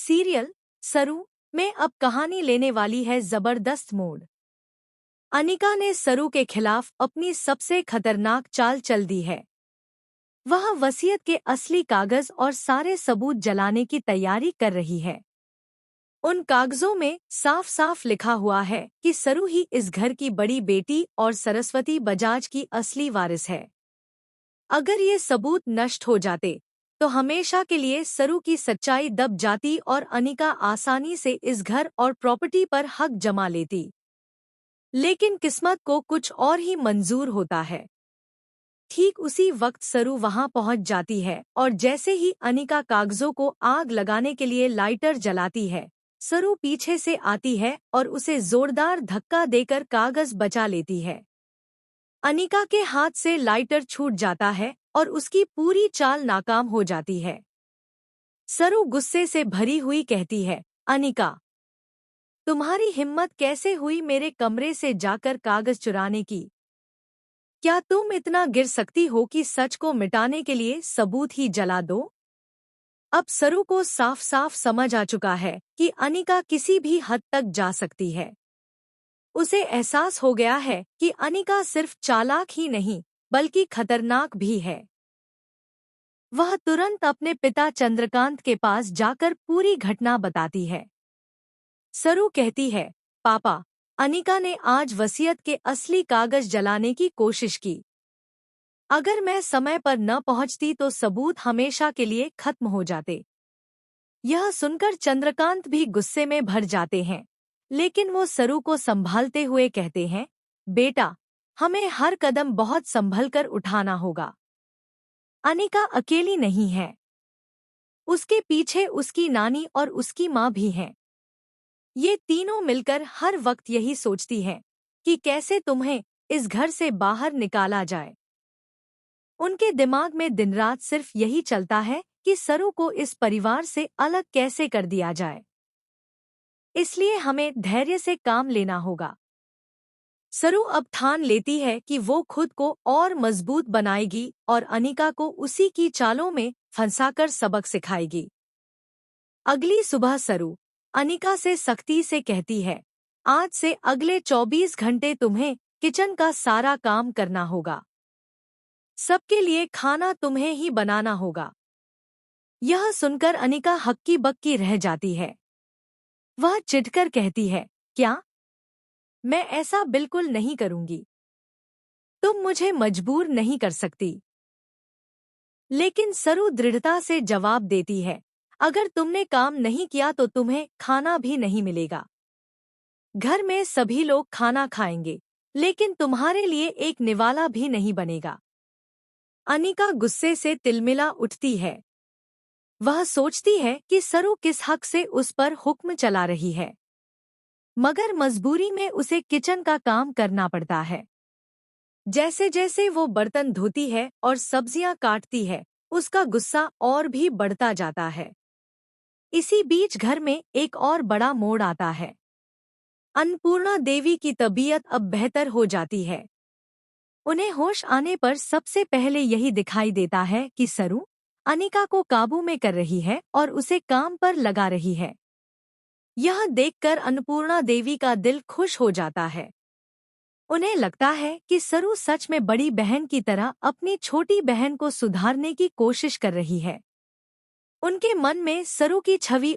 Serial सरू में अब कहानी लेने वाली है जबरदस्त मोड़। अनिका ने सरू के खिलाफ अपनी सबसे खतरनाक चाल चल दी है। वह वसीयत के असली कागज और सारे सबूत जलाने की तैयारी कर रही है। उन कागजों में साफ साफ लिखा हुआ है कि सरू ही इस घर की बड़ी बेटी और सरस्वती बजाज की असली वारिस है। अगर ये सबूत नष्ट हो जाते तो हमेशा के लिए सरू की सच्चाई दब जाती और अनिका आसानी से इस घर और प्रॉपर्टी पर हक जमा लेती। लेकिन किस्मत को कुछ और ही मंजूर होता है। ठीक उसी वक्त सरू वहां पहुंच जाती है और जैसे ही अनिका कागजों को आग लगाने के लिए लाइटर जलाती है, सरू पीछे से आती है और उसे जोरदार धक्का देकर कागज बचा लेती है। अनिका के हाथ से लाइटर छूट जाता है और उसकी पूरी चाल नाकाम हो जाती है। सरू गुस्से से भरी हुई कहती है, अनिका, तुम्हारी हिम्मत कैसे हुई मेरे कमरे से जाकर कागज चुराने की? क्या तुम इतना गिर सकती हो कि सच को मिटाने के लिए सबूत ही जला दो? अब सरू को साफ साफ समझ आ चुका है कि अनिका किसी भी हद तक जा सकती है। उसे एहसास हो गया है कि अनिका सिर्फ चालाक ही नहीं बल्कि खतरनाक भी है। वह तुरंत अपने पिता चंद्रकांत के पास जाकर पूरी घटना बताती है। सरू कहती है, पापा, अनिका ने आज वसीयत के असली कागज जलाने की कोशिश की। अगर मैं समय पर न पहुंचती तो सबूत हमेशा के लिए खत्म हो जाते। यह सुनकर चंद्रकांत भी गुस्से में भर जाते हैं, लेकिन वो सरू को संभालते हुए कहते हैं, बेटा, हमें हर कदम बहुत संभल कर उठाना होगा। अनिका अकेली नहीं है। उसके पीछे उसकी नानी और उसकी माँ भी हैं। ये तीनों मिलकर हर वक्त यही सोचती हैं कि कैसे तुम्हें इस घर से बाहर निकाला जाए। उनके दिमाग में दिन रात सिर्फ यही चलता है कि सरू को इस परिवार से अलग कैसे कर दिया जाए। इसलिए हमें धैर्य से काम लेना होगा। सरू अब ठान लेती है कि वो खुद को और मजबूत बनाएगी और अनिका को उसी की चालों में फंसाकर सबक सिखाएगी। अगली सुबह सरू अनिका से सख्ती से कहती है, आज से अगले 24 घंटे तुम्हें किचन का सारा काम करना होगा। सबके लिए खाना तुम्हें ही बनाना होगा। यह सुनकर अनिका हक्की बक्की रह जाती है। वह चिढ़कर कहती है, क्या? मैं ऐसा बिल्कुल नहीं करूंगी। तुम मुझे मजबूर नहीं कर सकती। लेकिन सरू दृढ़ता से जवाब देती है, अगर तुमने काम नहीं किया तो तुम्हें खाना भी नहीं मिलेगा। घर में सभी लोग खाना खाएंगे, लेकिन तुम्हारे लिए एक निवाला भी नहीं बनेगा। अनिका गुस्से से तिलमिला उठती है। वह सोचती है कि सरू किस हक से उस पर हुक्म चला रही है, मगर मजबूरी में उसे किचन का काम करना पड़ता है। जैसे जैसे वो बर्तन धोती है और सब्जियां काटती है, उसका गुस्सा और भी बढ़ता जाता है। इसी बीच घर में एक और बड़ा मोड़ आता है। अन्नपूर्णा देवी की तबीयत अब बेहतर हो जाती है। उन्हें होश आने पर सबसे पहले यही दिखाई देता है कि सरू अनिका को काबू में कर रही है और उसे काम पर लगा रही है। यह देखकर अन्नपूर्णा देवी का दिल खुश हो जाता है। उन्हें लगता है कि सरू सच में बड़ी बहन की तरह अपनी छोटी बहन को सुधारने की कोशिश कर रही है। उनके मन में सरू की छवि